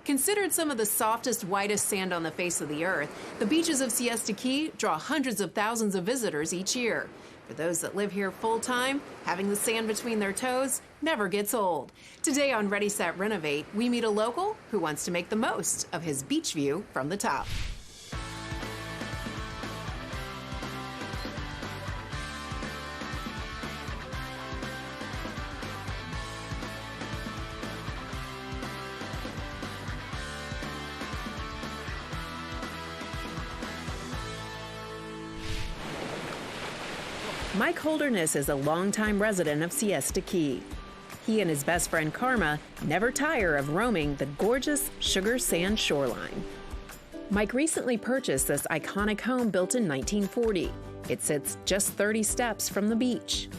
Considered some of the softest, whitest sand on the face of the earth, the beaches of Siesta Key draw hundreds of thousands of visitors each year. For those that live here full-time, having the sand between their toes never gets old. Today on Ready, Set, Renovate, we meet a local who wants to make the most of his beach view from the top. Mike Holderness is a longtime resident of Siesta Key. He and his best friend Karma never tire of roaming the gorgeous sugar sand shoreline. Mike recently purchased this iconic home built in 1940. It sits just 30 steps from the beach.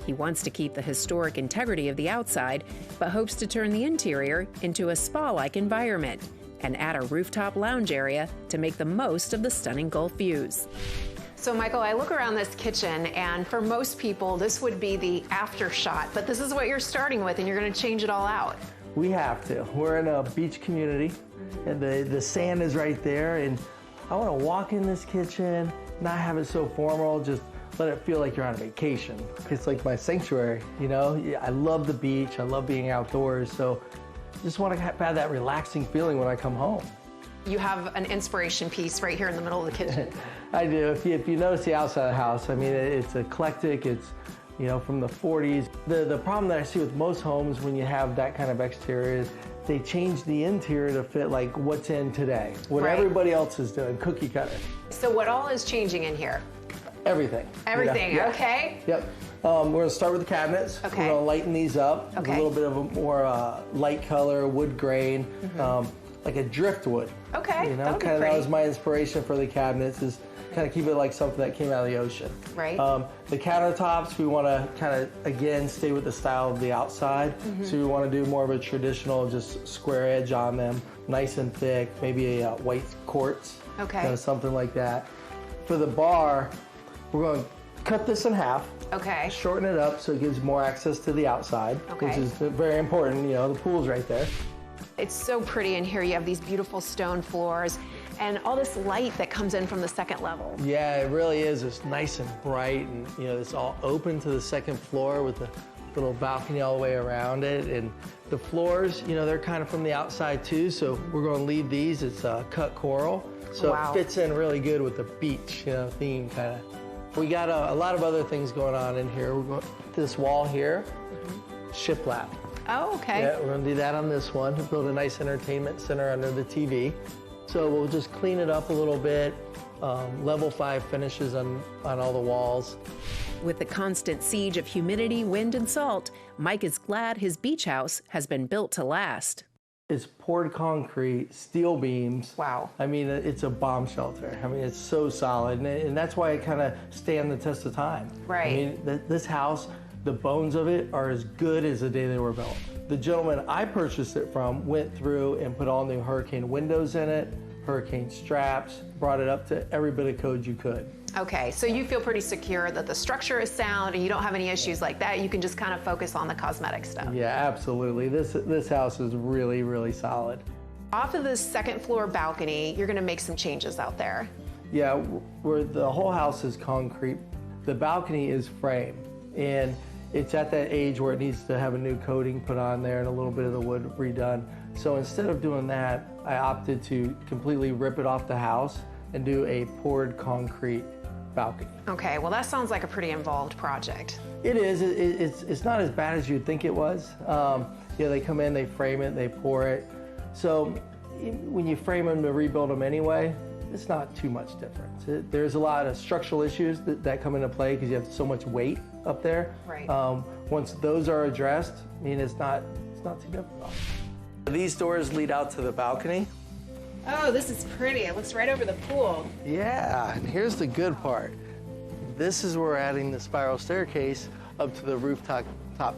He wants to keep the historic integrity of the outside, but hopes to turn the interior into a spa-like environment and add a rooftop lounge area to make the most of the stunning Gulf views. So Michael, I look around this kitchen and for most people, this would be the after shot, but this is what you're starting with and you're gonna change it all out. We have to. We're in a beach community and the sand is right there, and I wanna walk in this kitchen, not have it so formal, just let it feel like you're on vacation. It's like my sanctuary, you know? I love the beach, I love being outdoors, so just wanna have that relaxing feeling when I come home. You have an inspiration piece right here in the middle of the kitchen. I do. If you notice the outside of the house, I mean, it's eclectic. It's, you know, from the 40s. The problem that I see with most homes when you have that kind of exterior is they change the interior to fit like what's in today, what everybody else is doing, cookie cutter. So what all is changing in here? Everything. Everything, yeah. Okay. Yep. We're gonna start with the cabinets. Okay. We're gonna lighten these up. Okay. A little bit of a more light color, wood grain, like a driftwood. Okay, you know, kind of that was my inspiration for the cabinets, is kind of keep it like something that came out of the ocean. Right. The countertops, we want to kind of, again, stay with the style of the outside. So we want to do more of a traditional, just square edge on them, nice and thick, maybe a white quartz. Okay. Kind of something like that. For the bar, we're going to cut this in half. Okay. Shorten it up so it gives more access to the outside, which is very important. You know, the pool's right there. It's so pretty in here. You have these beautiful stone floors and all this light that comes in from the second level. Yeah, it really is. It's nice and bright, and you know, it's all open to the second floor with the little balcony all the way around it. And the floors, you know, they're kind of from the outside too, so we're going to leave these. It's cut coral, so it fits in really good with the beach, you know, theme kind of. We got a lot of other things going on in here. We're going this wall here, shiplap. Oh, okay. Yeah, we're gonna do that on this one, build a nice entertainment center under the TV. So we'll just clean it up a little bit, level 5 finishes on all the walls. With the constant siege of humidity, wind, and salt, Mike is glad his beach house has been built to last. It's poured concrete, steel beams. Wow. I mean, it's a bomb shelter. I mean, it's so solid, and that's why it kind of stand the test of time. Right. I mean, this house, the bones of it are as good as the day they were built. The gentleman I purchased it from went through and put all new hurricane windows in it, hurricane straps, brought it up to every bit of code you could. Okay, so you feel pretty secure that the structure is sound and you don't have any issues like that. You can just kind of focus on the cosmetic stuff. Yeah, absolutely. This house is really, really solid. Off of this second floor balcony, you're gonna make some changes out there. Yeah, where the whole house is concrete, the balcony is frame, and it's at that age where it needs to have a new coating put on there and a little bit of the wood redone. So instead of doing that, I opted to completely rip it off the house and do a poured concrete balcony. Okay, well that sounds like a pretty involved project. It is. It's not as bad as you'd think it was. Yeah, they come in, they frame it, they pour it. So when you frame them to rebuild them anyway, it's not too much difference. There's a lot of structural issues that come into play because you have so much weight up there. Right. Once those are addressed, I mean, it's not too difficult. These doors lead out to the balcony. Oh, this is pretty. It looks right over the pool. Yeah, and here's the good part. This is where we're adding the spiral staircase up to the rooftop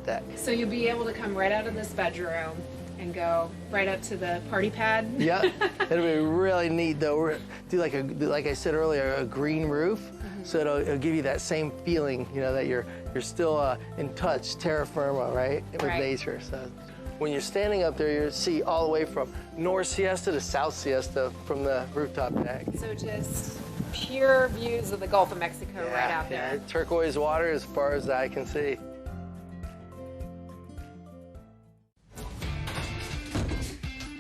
deck. So you'll be able to come right out of this bedroom and go right up to the party pad. Yeah, it'll be really neat though. We're do like I said earlier, a green roof, so it'll give you that same feeling, you know, that you're still in touch, terra firma, right, with nature. So when you're standing up there, you see all the way from North Siesta to South Siesta from the rooftop deck. So just pure views of the Gulf of Mexico right out there. Yeah, turquoise water as far as I can see.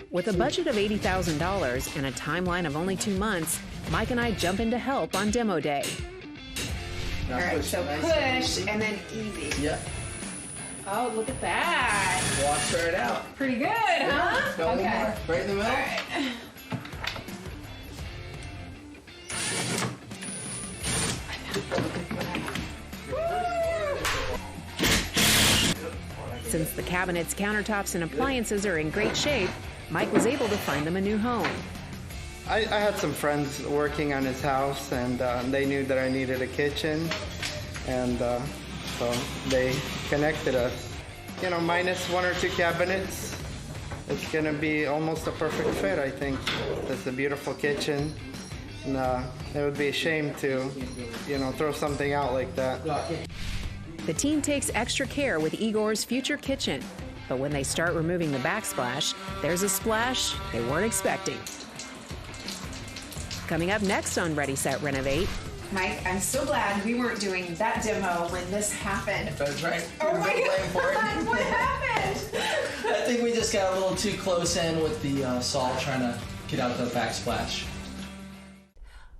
With a budget of $80,000 and a timeline of only 2 months, Mike and I jump in to help on demo day. All right, so push and then easy. Yep. Oh, look at that. Walks right out. Pretty good, huh? Got one Okay. more, right in the middle. All right. Since the cabinets, countertops, and appliances are in great shape, Mike was able to find them a new home. I had some friends working on his house, and they knew that I needed a kitchen, and so they connected us. You know, minus 1 or 2 cabinets, it's gonna be almost a perfect fit, I think. It's a beautiful kitchen, and it would be a shame to, you know, throw something out like that. The team takes extra care with Igor's future kitchen, but when they start removing the backsplash, there's a splash they weren't expecting. Coming up next on Ready, Set, Renovate. Mike, I'm so glad we weren't doing that demo when this happened. That's right. Oh my Blame for it. God, what happened? I think we just got a little too close in with the saw trying to get out the backsplash.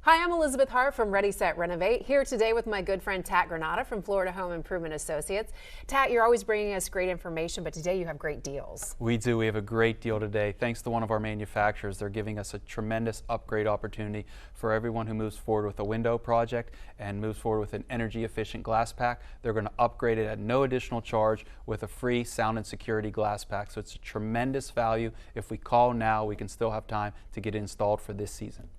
Hi, I'm Elizabeth Hart from Ready, Set, Renovate, here today with my good friend Tat Granata from Florida Home Improvement Associates. Tat, you're always bringing us great information, but today you have great deals. We do. We have a great deal today. Thanks to one of our manufacturers, they're giving us a tremendous upgrade opportunity for everyone who moves forward with a window project and moves forward with an energy efficient glass pack. They're going to upgrade it at no additional charge with a free sound and security glass pack. So it's a tremendous value. If we call now, we can still have time to get it installed for this season.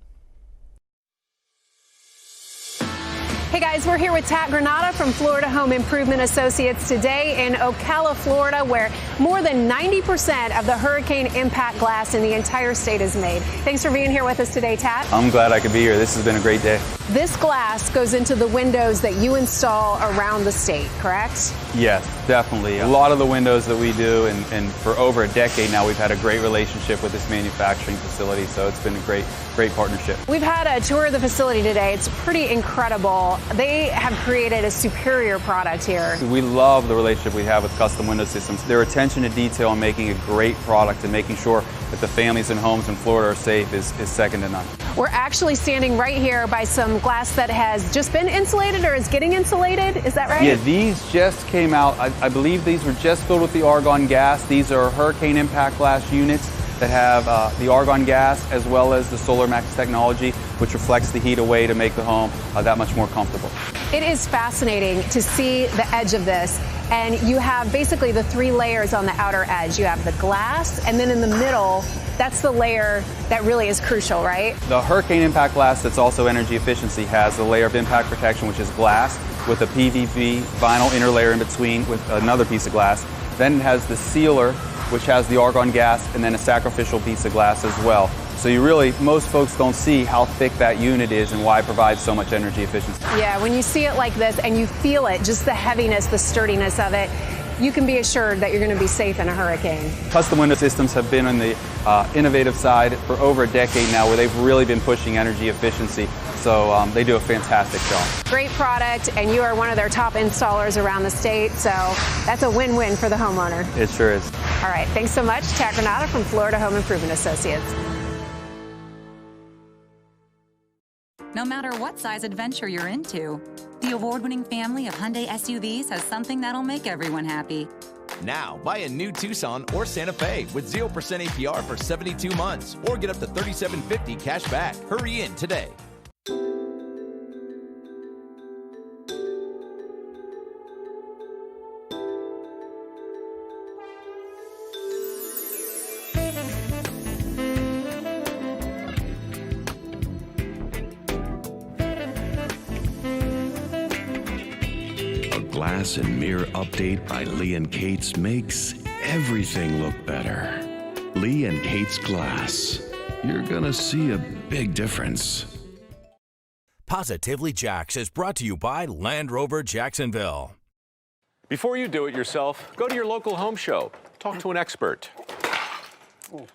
Hey guys, we're here with Tat Granata from Florida Home Improvement Associates today in Ocala, Florida, where more than 90% of the hurricane impact glass in the entire state is made. Thanks for being here with us today, Tat. I'm glad I could be here. This has been a great day. This glass goes into the windows that you install around the state, correct? Yes, definitely. A lot of the windows that we do, and for over a decade now, we've had a great relationship with this manufacturing facility, so it's been a great partnership. We've had a tour of the facility today. It's pretty incredible. They have created a superior product here. We love the relationship we have with Custom Window Systems. Their attention to detail and making a great product and making sure that the families and homes in Florida are safe is second to none. We're actually standing right here by some glass that has just been insulated or is getting insulated. Is that right? Yeah, these just came out. I believe these were just filled with the argon gas. These are hurricane impact glass units that have the argon gas as well as the Solar Max technology, which reflects the heat away to make the home that much more comfortable. It is fascinating to see the edge of this, and you have basically the 3 layers on the outer edge. You have the glass, and then in the middle, that's the layer that really is crucial, right? The hurricane impact glass that's also energy efficiency has the layer of impact protection, which is glass with a PVB vinyl inner layer in between with another piece of glass. Then it has the sealer, which has the argon gas, and then a sacrificial piece of glass as well. So most folks don't see how thick that unit is and why it provides so much energy efficiency. Yeah, when you see it like this and you feel it, just the heaviness, the sturdiness of it, you can be assured that you're going to be safe in a hurricane. Custom Window Systems have been on the innovative side for over a decade now, where they've really been pushing energy efficiency. So they do a fantastic job. Great product, and you are one of their top installers around the state, so that's a win-win for the homeowner. It sure is. All right, thanks so much. Tat Granata from Florida Home Improvement Associates. No matter what size adventure you're into, the award-winning family of Hyundai SUVs has something that'll make everyone happy. Now, buy a new Tucson or Santa Fe with 0% APR for 72 months or get up to $3,750 cash back. Hurry in today. Glass and mirror update by Lee & Kate's makes everything look better. Lee & Kate's Glass. You're gonna see a big difference. Positively Jax is brought to you by Land Rover Jacksonville. Before you do it yourself, go to your local home show. Talk Talk to an expert.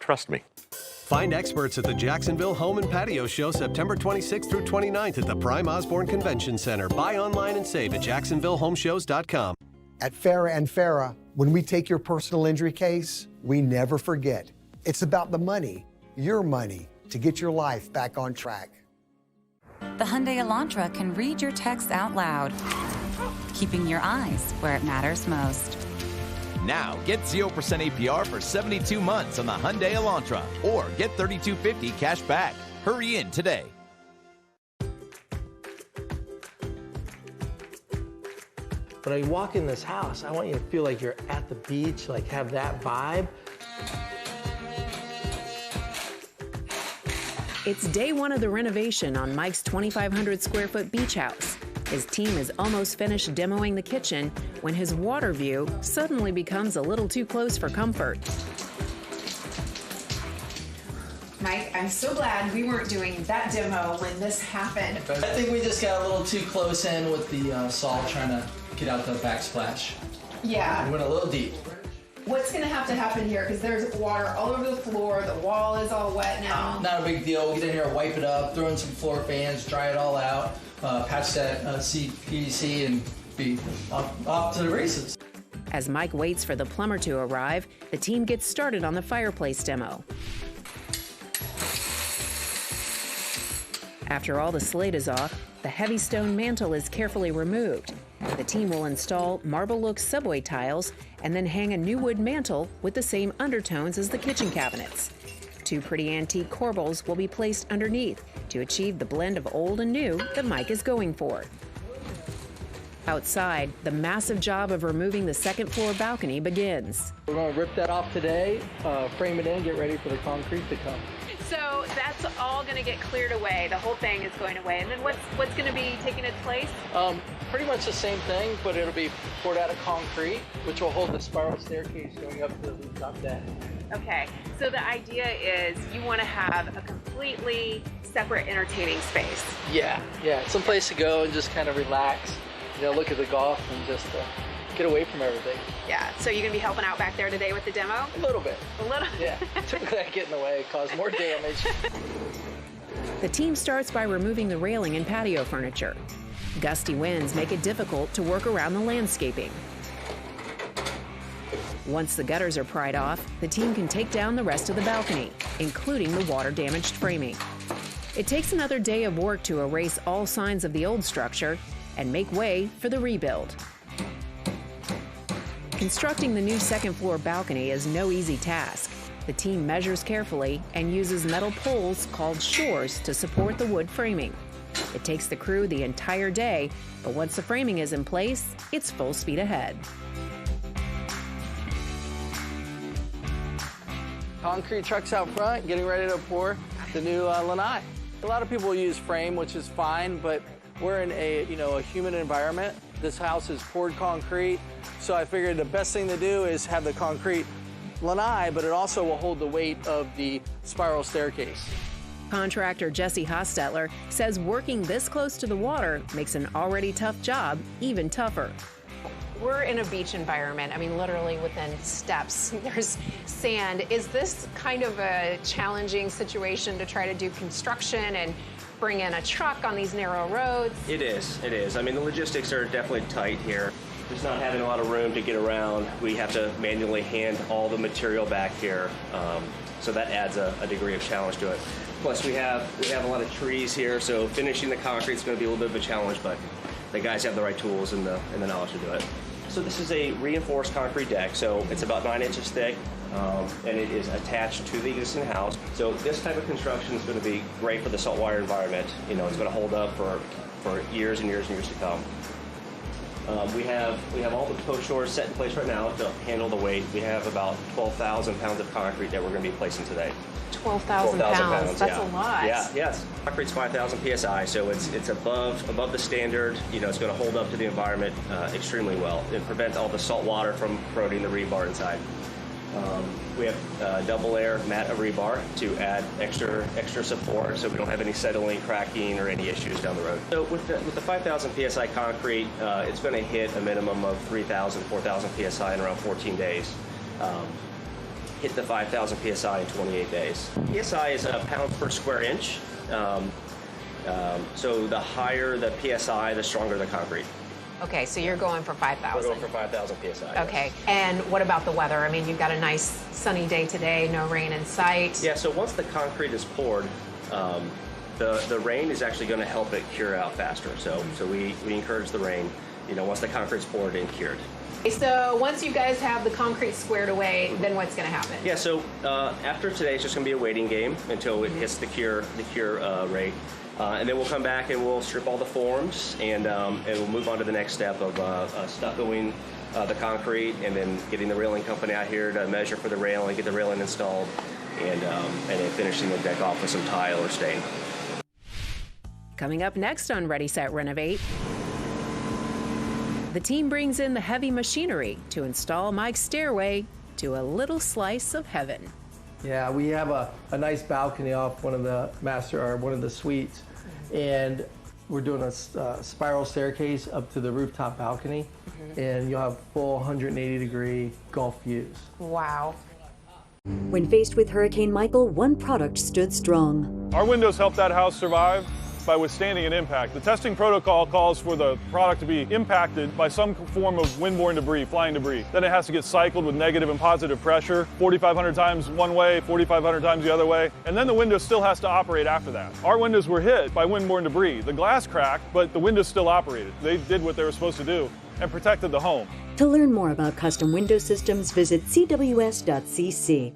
Trust me. Find experts at the Jacksonville Home and Patio Show September 26th through 29th at the Prime Osborne Convention Center. Buy online and save at jacksonvillehomeshows.com. At Farah and Farah, when we take your personal injury case, we never forget. It's about the money, your money, to get your life back on track. The Hyundai Elantra can read your texts out loud, keeping your eyes where it matters most. Now, get 0% APR for 72 months on the Hyundai Elantra, or get $3,250 cash back. Hurry in today. When I walk in this house, I want you to feel like you're at the beach, like have that vibe. It's day one of the renovation on Mike's 2,500 square foot beach house. His team is almost finished demoing the kitchen when his water view suddenly becomes a little too close for comfort. Mike, I'm so glad we weren't doing that demo when this happened. I think we just got a little too close in with the salt trying to get out the backsplash. Yeah. We went a little deep. What's gonna have to happen here? Because there's water all over the floor, the wall is all wet now. Not a big deal. We'll get in here, wipe it up, throw in some floor fans, dry it all out, patch that PVC, and be off to the races. As Mike waits for the plumber to arrive, the team gets started on the fireplace demo. After all the slate is off, the heavy stone mantle is carefully removed. The team will install marble-look subway tiles and then hang a new wood mantle with the same undertones as the kitchen cabinets. Two pretty antique corbels will be placed underneath to achieve the blend of old and new that Mike is going for. Outside, the massive job of removing the second floor balcony begins. We're going to rip that off today, frame it in, get ready for the concrete to come. So that's all going to get cleared away. The whole thing is going away. And then what's going to be taking its place? Pretty much the same thing, but it'll be poured out of concrete, which will hold the spiral staircase going up to the rooftop deck. Okay, so the idea is you want to have a completely separate entertaining space. Yeah, someplace to go and just kind of relax, look at the golf and just get away from everything. Yeah, so you're going to be helping out back there today with the demo? A little bit. A little? Yeah, typically I get in the way, cause more damage. The team starts by removing the railing and patio furniture. Gusty winds make it difficult to work around the landscaping. Once the gutters are pried off, the team can take down the rest of the balcony, including the water-damaged framing. It takes another day of work to erase all signs of the old structure and make way for the rebuild. Constructing the new second-floor balcony is no easy task. The team measures carefully and uses metal poles called shores to support the wood framing. It takes the crew the entire day, but once the framing is in place, it's full speed ahead. Concrete trucks out front, getting ready to pour the new lanai. A lot of people use frame, which is fine, but we're in a humid environment. This house is poured concrete, so I figured the best thing to do is have the concrete lanai, but it also will hold the weight of the spiral staircase. Contractor Jesse Hostetler says working this close to the water makes an already tough job even tougher. We're in a beach environment. I mean, literally within steps, there's sand. Is this kind of a challenging situation to try to do construction and bring in a truck on these narrow roads? It is. I mean, the logistics are definitely tight here. Just not having a lot of room to get around. We have to manually hand all the material back here. So that adds a degree of challenge to it. Plus we have a lot of trees here, so finishing the concrete is going to be a little bit of a challenge, but the guys have the right tools and the knowledge to do it. So this is a reinforced concrete deck, so it's about 9 inches thick, and it is attached to the existing house. So this type of construction is going to be great for the saltwater environment. It's going to hold up for years and years and years to come. We have all the post shores set in place right now to handle the weight. We have about 12,000 pounds of concrete that we're going to be placing today. 12,000 pounds. That's yeah. a lot. Yeah, yes. Concrete's 5,000 psi, so it's above the standard. It's going to hold up to the environment extremely well. It prevents all the salt water from corroding the rebar inside. We have double layer mat of rebar to add extra support, so we don't have any settling, cracking, or any issues down the road. So with the 5,000 psi concrete, it's going to hit a minimum of 3,000, 4,000 psi in around 14 days. hit the 5,000 PSI in 28 days. PSI is pounds per square inch. So the higher the PSI, the stronger the concrete. Okay, so you're going for 5,000. We're going for 5,000 PSI. Okay, yes. and what about the weather? I mean, you've got a nice sunny day today, no rain in sight. Yeah, so once the concrete is poured, the rain is actually going to help it cure out faster. So we encourage the rain, once the concrete's poured and cured. So once you guys have the concrete squared away, then what's going to happen? Yeah, so after today, it's just going to be a waiting game until it hits the cure rate. And then we'll come back and we'll strip all the forms and we'll move on to the next step of stuccoing the concrete and then getting the railing company out here to measure for the railing, get the railing installed, and then finishing the deck off with some tile or stain. Coming up next on Ready, Set, Renovate, the team brings in the heavy machinery to install Mike's stairway to a little slice of heaven. Yeah, we have a nice balcony off one of the suites, and we're doing a spiral staircase up to the rooftop balcony, and you'll have full 180-degree Gulf views. Wow. When faced with Hurricane Michael, one product stood strong. Our windows helped that house survive by withstanding an impact. The testing protocol calls for the product to be impacted by some form of windborne debris, flying debris. Then it has to get cycled with negative and positive pressure, 4,500 times one way, 4,500 times the other way, and then the window still has to operate after that. Our windows were hit by windborne debris. The glass cracked, but the windows still operated. They did what they were supposed to do and protected the home. To learn more about custom window systems, visit cws.cc.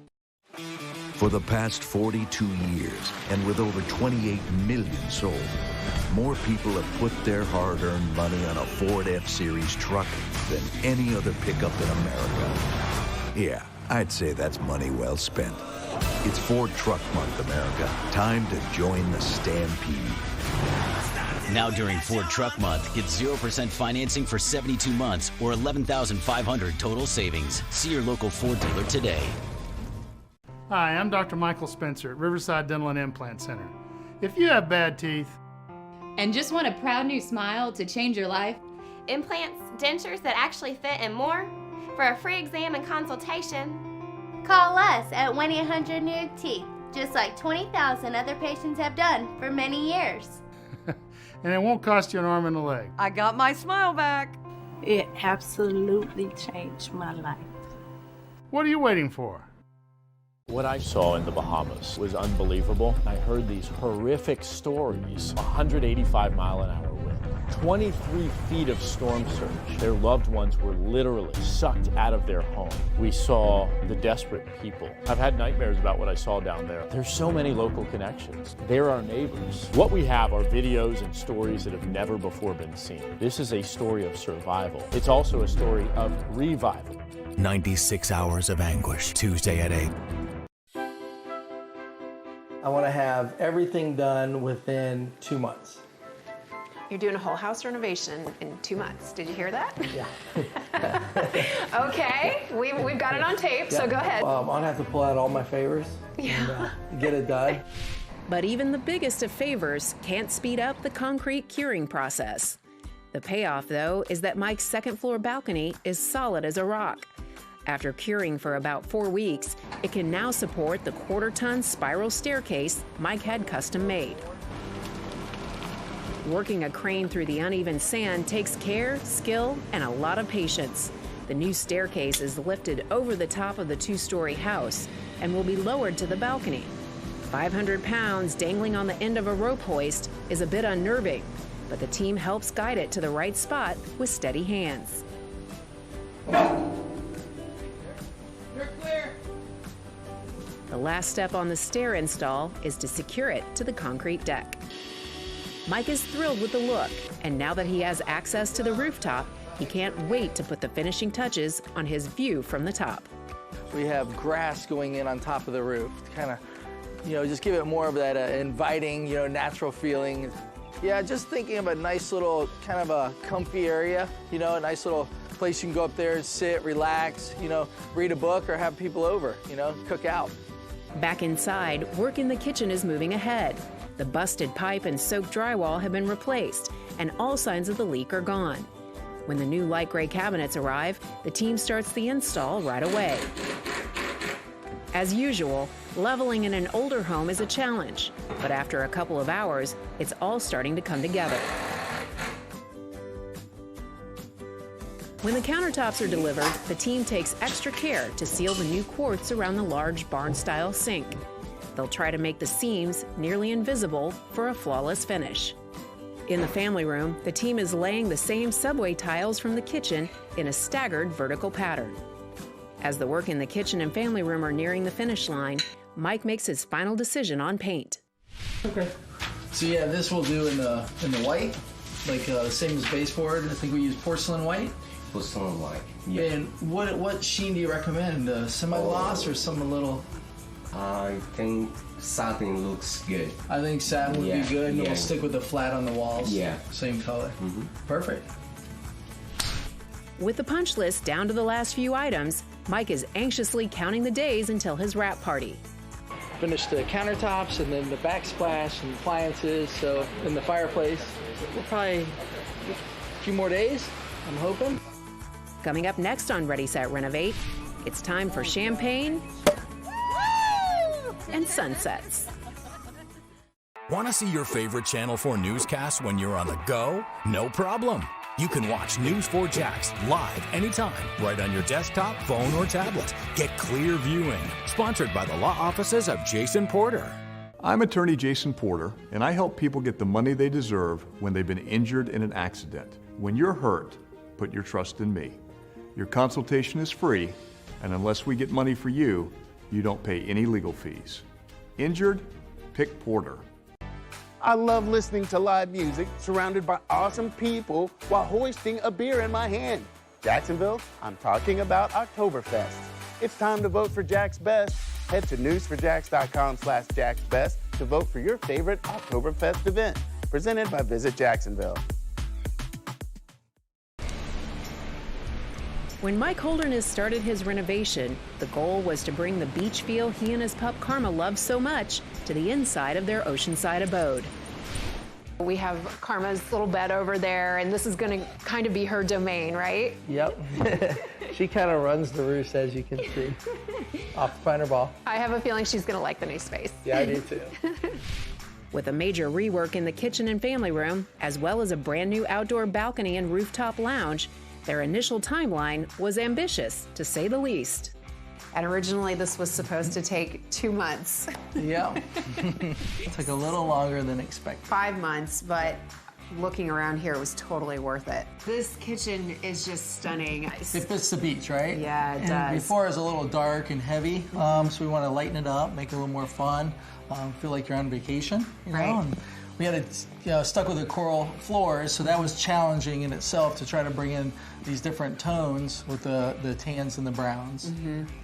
For the past 42 years, and with over 28 million sold, more people have put their hard-earned money on a Ford F-Series truck than any other pickup in America. Yeah, I'd say that's money well spent. It's Ford Truck Month, America. Time to join the stampede. Now during Ford Truck Month, get 0% financing for 72 months or $11,500 total savings. See your local Ford dealer today. Hi, I'm Dr. Michael Spencer at Riverside Dental and Implant Center. If you have bad teeth and just want a proud new smile to change your life, implants, dentures that actually fit, and more, for a free exam and consultation, call us at 1-800-NEW-TEETH, just like 20,000 other patients have done for many years. and it won't cost you an arm and a leg. I got my smile back. It absolutely changed my life. What are you waiting for? What I saw in the Bahamas was unbelievable. I heard these horrific stories. 185-mile-an-hour wind, 23 feet of storm surge. Their loved ones were literally sucked out of their home. We saw the desperate people. I've had nightmares about what I saw down there. There's so many local connections. They're our neighbors. What we have are videos and stories that have never before been seen. This is a story of survival. It's also a story of revival. 96 hours of anguish, Tuesday at 8. I want to have everything done within 2 months. You're doing a whole house renovation in 2 months. Did you hear that? Yeah. Okay, we've got it on tape, so go ahead. I'm going to have to pull out all my favors and get it done. But even the biggest of favors can't speed up the concrete curing process. The payoff, though, is that Mike's second-floor balcony is solid as a rock. After curing for about 4 weeks, it can now support the quarter-ton spiral staircase Mike had custom made. Working a crane through the uneven sand takes care, skill, and a lot of patience. The new staircase is lifted over the top of the 2-story house and will be lowered to the balcony. 500 pounds dangling on the end of a rope hoist is a bit unnerving, but the team helps guide it to the right spot with steady hands. The last step on the stair install is to secure it to the concrete deck. Mike is thrilled with the look, and now that he has access to the rooftop, he can't wait to put the finishing touches on his view from the top. We have grass going in on top of the roof to kind of, just give it more of that inviting, natural feeling. Yeah, just thinking of a nice little kind of a comfy area, a nice little place you can go up there and sit, relax, read a book or have people over, cook out. Back inside, work in the kitchen is moving ahead. The busted pipe and soaked drywall have been replaced, and all signs of the leak are gone. When the new light gray cabinets arrive, the team starts the install right away. As usual, leveling in an older home is a challenge, but after a couple of hours, it's all starting to come together. When the countertops are delivered, the team takes extra care to seal the new quartz around the large barn-style sink. They'll try to make the seams nearly invisible for a flawless finish. In the family room, the team is laying the same subway tiles from the kitchen in a staggered vertical pattern. As the work in the kitchen and family room are nearing the finish line, Mike makes his final decision on paint. Okay. So yeah, this we'll do in the white, like same as baseboard. I think we use porcelain white. Porcelain white. Yeah. And what sheen do you recommend? Semi-gloss or some a little? I think satin looks good. I think satin would be good, and yeah. we'll stick with the flat on the walls. Yeah. Same color. Perfect. With the punch list down to the last few items, Mike is anxiously counting the days until his wrap party. Finish the countertops and then the backsplash and appliances, so in the fireplace. We'll probably a few more days, I'm hoping. Coming up next on Ready, Set, Renovate, it's time for champagne and sunsets. Want to see your favorite Channel 4 newscasts when you're on the go? No problem. You can watch News 4 Jax live anytime, right on your desktop, phone, or tablet. Get clear viewing. Sponsored by the law offices of Jason Porter. I'm attorney Jason Porter, and I help people get the money they deserve when they've been injured in an accident. When you're hurt, put your trust in me. Your consultation is free, and unless we get money for you, you don't pay any legal fees. Injured? Pick Porter. I love listening to live music surrounded by awesome people while hoisting a beer in my hand. Jacksonville, I'm talking about Oktoberfest. It's time to vote for Jack's Best. Head to newsforjax.com/JacksBest to vote for your favorite Oktoberfest event. Presented by Visit Jacksonville. When Mike Holderness started his renovation, the goal was to bring the beach feel he and his pup Karma love so much to the inside of their oceanside abode. We have Karma's little bed over there, and this is going to kind of be her domain, right? Yep. She kind of runs the roost, as you can see. Off the Piner Ball. I have a feeling she's going to like the new space. Yeah, I do too. With a major rework in the kitchen and family room, as well as a brand new outdoor balcony and rooftop lounge, their initial timeline was ambitious, to say the least. And originally this was supposed to take 2 months. Yeah. It took a little longer than expected. 5 months, but looking around here, it was totally worth it. This kitchen is just stunning. It fits the beach, right? Yeah, it and does. Before it was a little dark and heavy, so we want to lighten it up, make it a little more fun, feel like you're on vacation, you know? Right. And we had it stuck with the coral floors, so that was challenging in itself to try to bring in these different tones with the tans and the browns.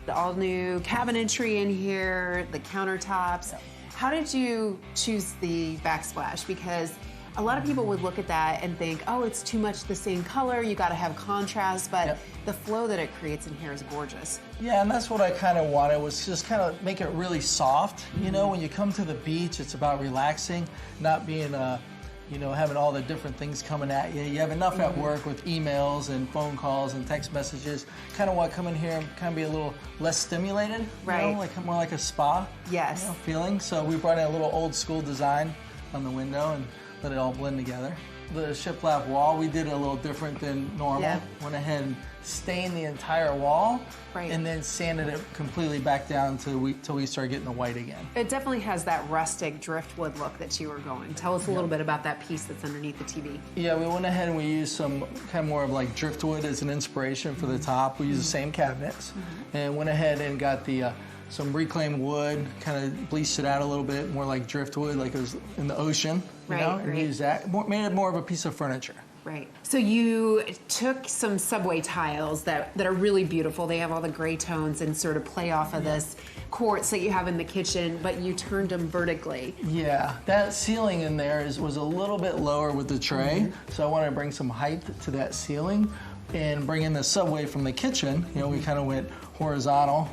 The all new cabinetry in here, the countertops. How did you choose the backsplash? Because a lot of people would look at that and think, oh, it's too much the same color, you gotta have contrast, but the flow that it creates in here is gorgeous. Yeah, and that's what I kind of wanted, was just kind of make it really soft. You know, when you come to the beach, it's about relaxing, not being, having all the different things coming at you. You have enough at work with emails and phone calls and text messages. Kind of want to come in here and kind of be a little less stimulated, right? You know, like more like a spa. Yes. Feeling. So we brought in a little old school design on the window and let it all blend together. The shiplap wall, we did it a little different than normal. Yeah. Went ahead and stained the entire wall, and then sanded it completely back down till we start getting the white again. It definitely has that rustic driftwood look that you were going. Tell us a little bit about that piece that's underneath the TV. Yeah, we went ahead and we used some kind of more of like driftwood as an inspiration for the top. We used the same cabinets, and went ahead and got the some reclaimed wood, kind of bleached it out a little bit, more like driftwood, like it was in the ocean, and used that. Made it more of a piece of furniture. Right. So you took some subway tiles that are really beautiful. They have all the gray tones and sort of play off of this quartz that you have in the kitchen, but you turned them vertically. Yeah, that ceiling in there was a little bit lower with the tray, so I wanted to bring some height to that ceiling and bring in the subway from the kitchen. You know, we kind of went horizontal,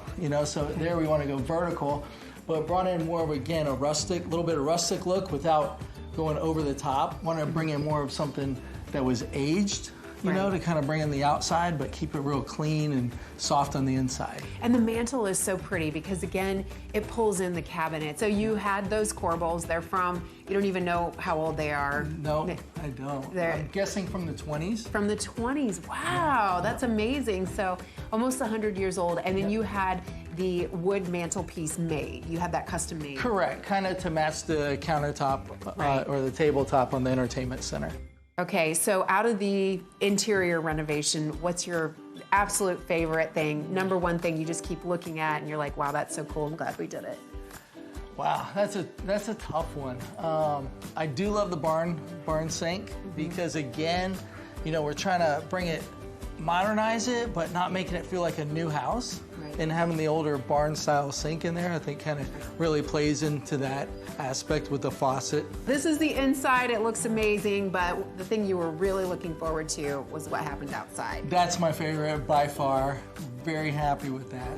so there we want to go vertical, but brought in more of, again, a little bit of rustic look without going over the top. Wanted to bring in more of something that was aged, you know, to kind of bring in the outside, but keep it real clean and soft on the inside. And the mantle is so pretty because, again, it pulls in the cabinet. So you had those corbels. They're from, you don't even know how old they are. No, I don't. I'm guessing from the 20s. From the 20s. Wow, that's amazing. So almost 100 years old. And then you had the wood mantelpiece made. You had that custom made. Correct, kind of to match the countertop or the tabletop on the entertainment center. Okay, so out of the interior renovation, what's your absolute favorite thing? Number one thing you just keep looking at and you're like, wow, that's so cool. I'm glad we did it. Wow, that's a tough one. I do love the barn sink because, again, you know, we're trying to modernize it, but not making it feel like a new house. And having the older barn style sink in there, I think kind of really plays into that aspect with the faucet. This is the inside. It looks amazing, but the thing you were really looking forward to was what happened outside. That's my favorite by far. Very happy with that.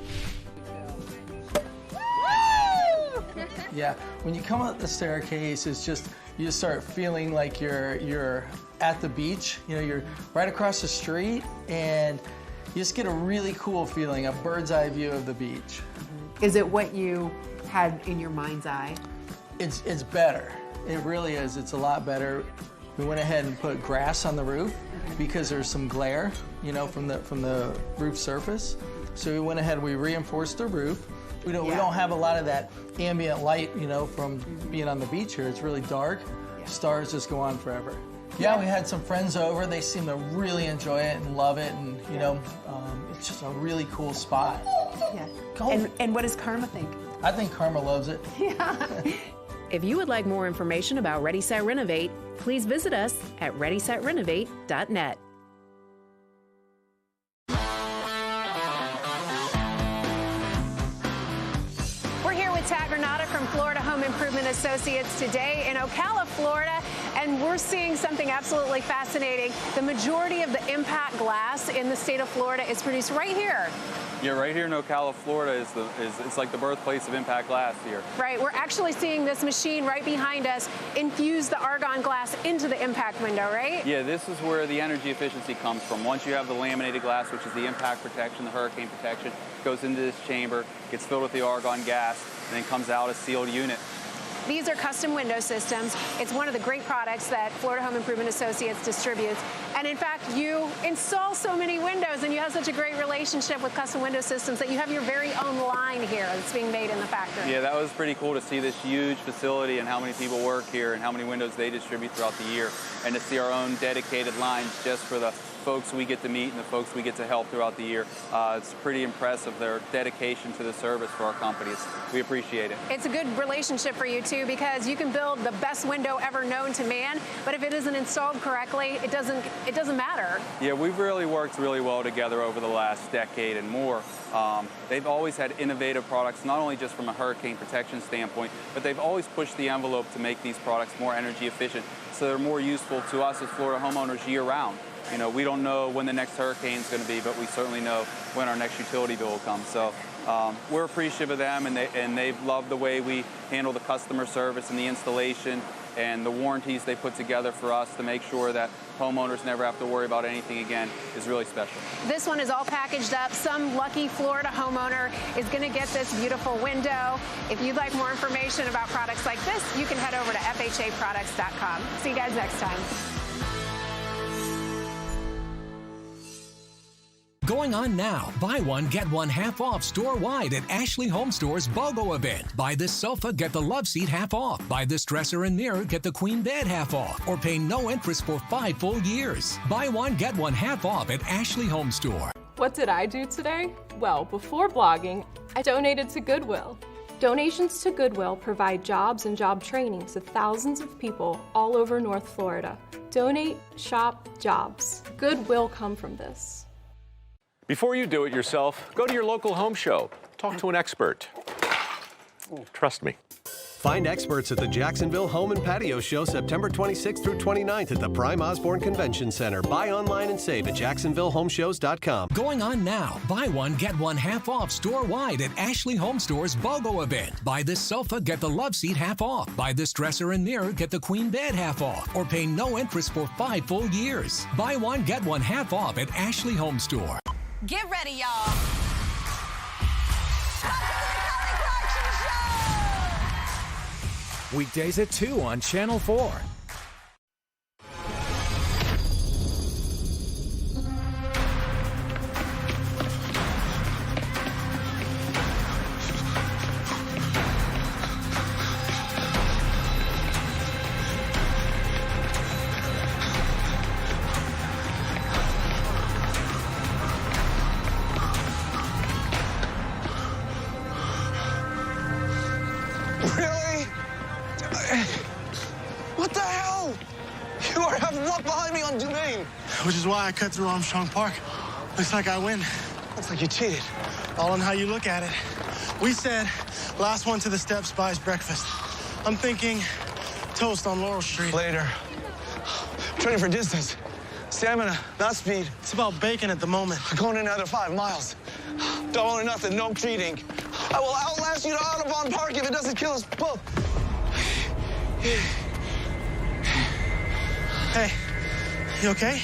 Yeah, when you come up the staircase, it's just, you just start feeling like you're at the beach. You know, you're right across the street, and you just get a really cool feeling, a bird's eye view of the beach. Is it what you had in your mind's eye? It's better. It really is. It's a lot better. We went ahead and put grass on the roof because there's some glare, you know, from the roof surface. So we went ahead, we reinforced the roof. We don't have a lot of that ambient light, you know, from being on the beach here. It's really dark. Stars just go on forever. Yeah, we had some friends over. They seem to really enjoy it and love it, and you know, it's just a really cool spot. Yeah. And what does Karma think? I think Karma loves it. Yeah. If you would like more information about Ready Set Renovate, please visit us at ReadySetRenovate.net. We're here with Tad Granata from Florida Home Improvement Associates today in Ocala, Florida, and we're seeing something absolutely fascinating. The majority of the impact glass in the state of Florida is produced right here. Yeah, right here in Ocala, Florida it's like the birthplace of impact glass here. Right, we're actually seeing this machine right behind us infuse the argon glass into the impact window, right? Yeah, this is where the energy efficiency comes from. Once you have the laminated glass, which is the impact protection, the hurricane protection, goes into this chamber, gets filled with the argon gas, and then comes out a sealed unit. These are custom window systems. It's one of the great products that Florida Home Improvement Associates distributes. And in fact, you install so many windows and you have such a great relationship with custom window systems that you have your very own line here that's being made in the factory. Yeah, that was pretty cool to see this huge facility and how many people work here and how many windows they distribute throughout the year, and to see our own dedicated lines just for the folks we get to meet and the folks we get to help throughout the year. It's pretty impressive, their dedication to the service for our company. We appreciate it. It's a good relationship for you too, because you can build the best window ever known to man, but if it isn't installed correctly, it doesn't matter. Yeah, we've really worked really well together over the last decade and more. They've always had innovative products, not only just from a hurricane protection standpoint, but they've always pushed the envelope to make these products more energy efficient, so they're more useful to us as Florida homeowners year-round. You know, we don't know when the next hurricane is going to be, but we certainly know when our next utility bill will come. So we're appreciative of them, and they've loved the way we handle the customer service and the installation and the warranties they put together for us to make sure that homeowners never have to worry about anything again is really special. This one is all packaged up. Some lucky Florida homeowner is going to get this beautiful window. If you'd like more information about products like this, you can head over to FHAproducts.com. See you guys next time. Going on now. Buy one, get one half off store-wide at Ashley Home Store's BOGO event. Buy this sofa, get the love seat half off. Buy this dresser and mirror, get the queen bed half off. Or pay no interest for 5 full years. Buy one, get one half off at Ashley Home Store. What did I do today? Well, before blogging, I donated to Goodwill. Donations to Goodwill provide jobs and job training to thousands of people all over North Florida. Donate, shop, jobs. Good will come from this. Before you do it yourself, go to your local home show. Talk to an expert. Trust me. Find experts at the Jacksonville Home and Patio Show September 26th through 29th at the Prime Osborne Convention Center. Buy online and save at JacksonvilleHomeShows.com. Going on now. Buy one, get one half off store-wide at Ashley Home Store's BOGO event. Buy this sofa, get the love seat half off. Buy this dresser and mirror, get the queen bed half off. Or pay no interest for 5 full years. Buy one, get one half off at Ashley Home Store. Get ready, y'all. Weekdays at 2 on Channel 4. Really? What the hell? You are having luck behind me on Dumaine. Which is why I cut through Armstrong Park. Looks like I win. Looks like you cheated. All in how you look at it. We said last one to the steps buys breakfast. I'm thinking toast on Laurel Street. Later. Training for distance. Stamina, not speed. It's about bacon at the moment. Going another 5 miles. Double or nothing, no cheating. I will outlast you to Audubon Park if it doesn't kill us both. Hey, you okay?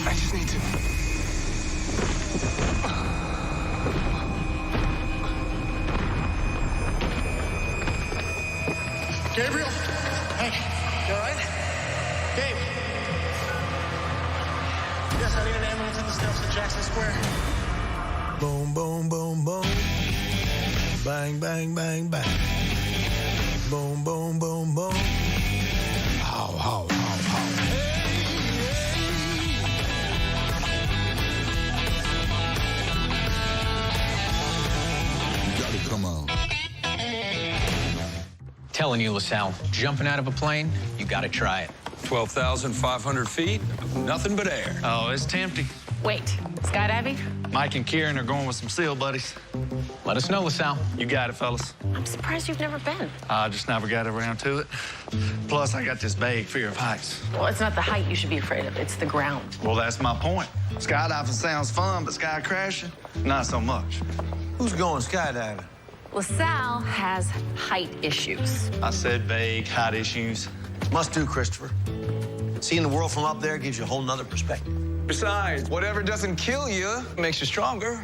I just need to. Gabriel? Hey, you all right? Gabe? Yes, I need an ambulance at the steps at Jackson Square. Boom, boom, boom, boom. Bang, bang, bang, bang. Boom, boom, boom, boom. How, how, how, how. You gotta come on. Telling you, LaSalle, jumping out of a plane, you gotta try it. 12,500 feet, nothing but air. Oh, it's tempting. Wait, skydiving? Mike and Kieran are going with some SEAL buddies. Let us know, LaSalle. You got it, fellas. I'm surprised you've never been. I just never got around to it. Plus, I got this vague fear of heights. Well, it's not the height you should be afraid of, it's the ground. Well, that's my point. Skydiving sounds fun, but sky crashing, not so much. Who's going skydiving? LaSalle has height issues. I said vague height issues. Must do, Christopher. Seeing the world from up there gives you a whole nother perspective. Besides, whatever doesn't kill you makes you stronger.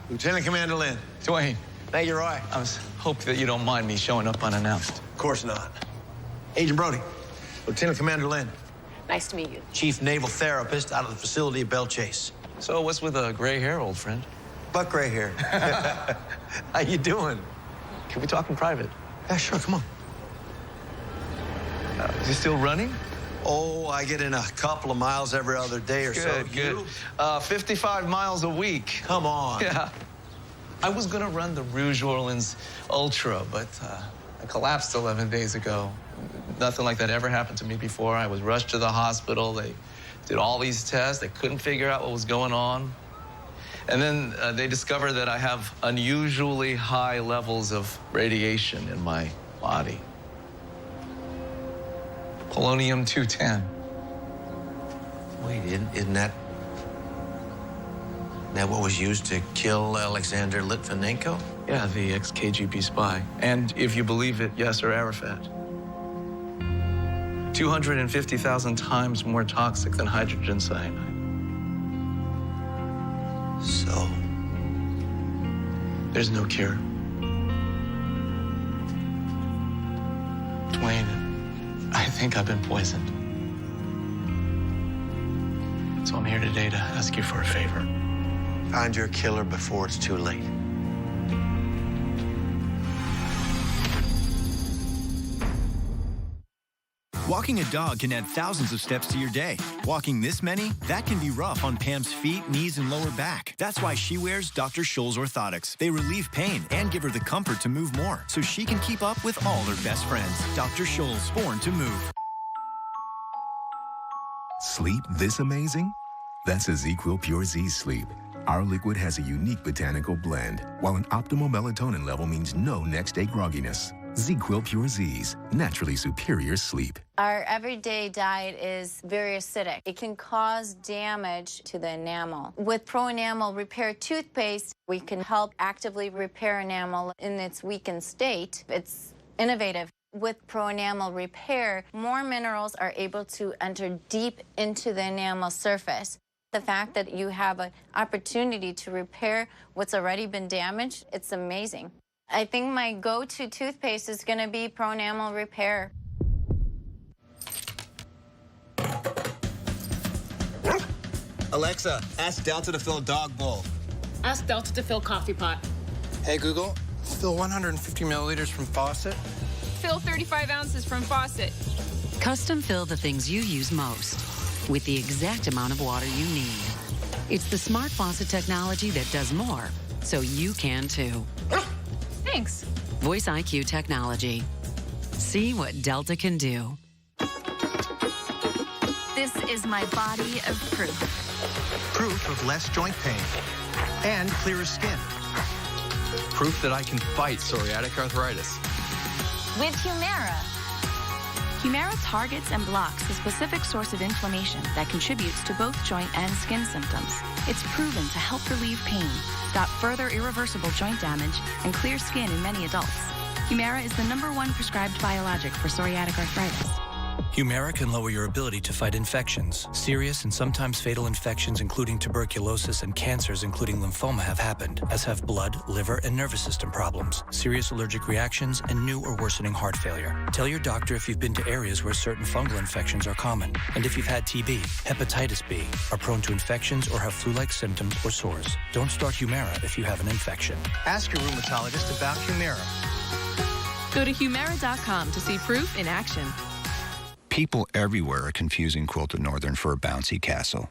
Lieutenant Commander Lynn. Dwayne. Thank you, Roy. I was hoping that you don't mind me showing up unannounced. Of course not. Agent Brody. Lieutenant Commander Lynn. Nice to meet you. Chief Naval Therapist out of the facility at Belle Chase. So what's with a gray hair, old friend? Buck gray hair. How you doing? Can we talk in private? Yeah, sure, come on. Is he still running? Oh, I get in a couple of miles every other day or so. Good. 55 miles a week. Come on. Yeah. I was gonna run the Rouge Orleans Ultra, but I collapsed 11 days ago. Nothing like that ever happened to me before. I was rushed to the hospital. They did all these tests. They couldn't figure out what was going on. And then they discovered that I have unusually high levels of radiation in my body. Polonium-210. Wait, isn't that what was used to kill Alexander Litvinenko? Yeah, the ex-KGB spy. And if you believe it, Yasser Arafat. 250,000 times more toxic than hydrogen cyanide. So? There's no cure. Dwayne, I think I've been poisoned. So I'm here today to ask you for a favor. Find your killer before it's too late. Walking a dog can add thousands of steps to your day. Walking this many, that can be rough on Pam's feet, knees, and lower back. That's why she wears Dr. Scholl's orthotics. They relieve pain and give her the comfort to move more, so she can keep up with all her best friends. Dr. Scholl's, born to move. Sleep this amazing? That's Ezequiel Pure Z Sleep. Our liquid has a unique botanical blend, while an optimal melatonin level means no next-day grogginess. ZzzQuil Pure Z's, naturally superior sleep. Our everyday diet is very acidic. It can cause damage to the enamel. With Pro Enamel Repair toothpaste, we can help actively repair enamel in its weakened state. It's innovative. With Pro Enamel Repair, more minerals are able to enter deep into the enamel surface. The fact that you have an opportunity to repair what's already been damaged, it's amazing. I think my go-to toothpaste is going to be Pro Enamel Repair. Alexa, ask Delta to fill dog bowl. Ask Delta to fill coffee pot. Hey, Google, fill 150 milliliters from faucet. Fill 35 ounces from faucet. Custom fill the things you use most with the exact amount of water you need. It's the smart faucet technology that does more, so you can too. Thanks. Voice IQ technology. See what Delta can do. This is my body of proof. Proof of less joint pain and clearer skin. Proof that I can fight psoriatic arthritis. With Humira. Humira targets and blocks the specific source of inflammation that contributes to both joint and skin symptoms. It's proven to help relieve pain, stop further irreversible joint damage, and clear skin in many adults. Humira is the #1 prescribed biologic for psoriatic arthritis. Humira can lower your ability to fight infections. Serious and sometimes fatal infections, including tuberculosis and cancers, including lymphoma, have happened, as have blood, liver, and nervous system problems, serious allergic reactions, and new or worsening heart failure. Tell your doctor if you've been to areas where certain fungal infections are common, and if you've had TB, hepatitis B, are prone to infections, or have flu-like symptoms or sores. Don't start Humira if you have an infection. Ask your rheumatologist about Humira. Go to Humira.com to see proof in action. People everywhere are confusing Quilted Northern for a bouncy castle.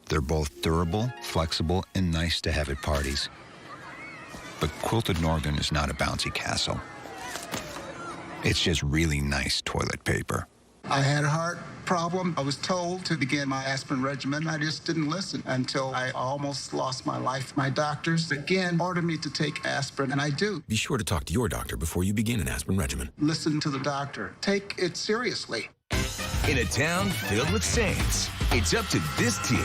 They're both durable, flexible, and nice to have at parties. But Quilted Northern is not a bouncy castle. It's just really nice toilet paper. I had a heart problem. I was told to begin my aspirin regimen. I just didn't listen until I almost lost my life. My doctors, again, ordered me to take aspirin, and I do. Be sure to talk to your doctor before you begin an aspirin regimen. Listen to the doctor. Take it seriously. In a town filled with saints, it's up to this team.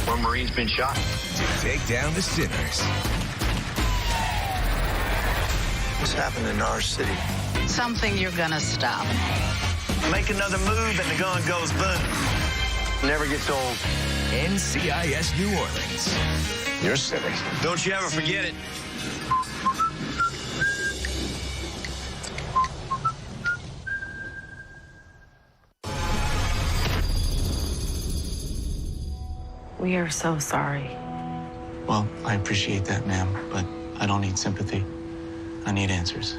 One Marine's been shot. To take down the sinners. What's happened in our city? Something you're gonna stop. Make another move and the gun goes boom. Never gets old. NCIS New Orleans. Your city. Don't you ever forget it. We are so sorry. Well, I appreciate that, ma'am, but I don't need sympathy. I need answers.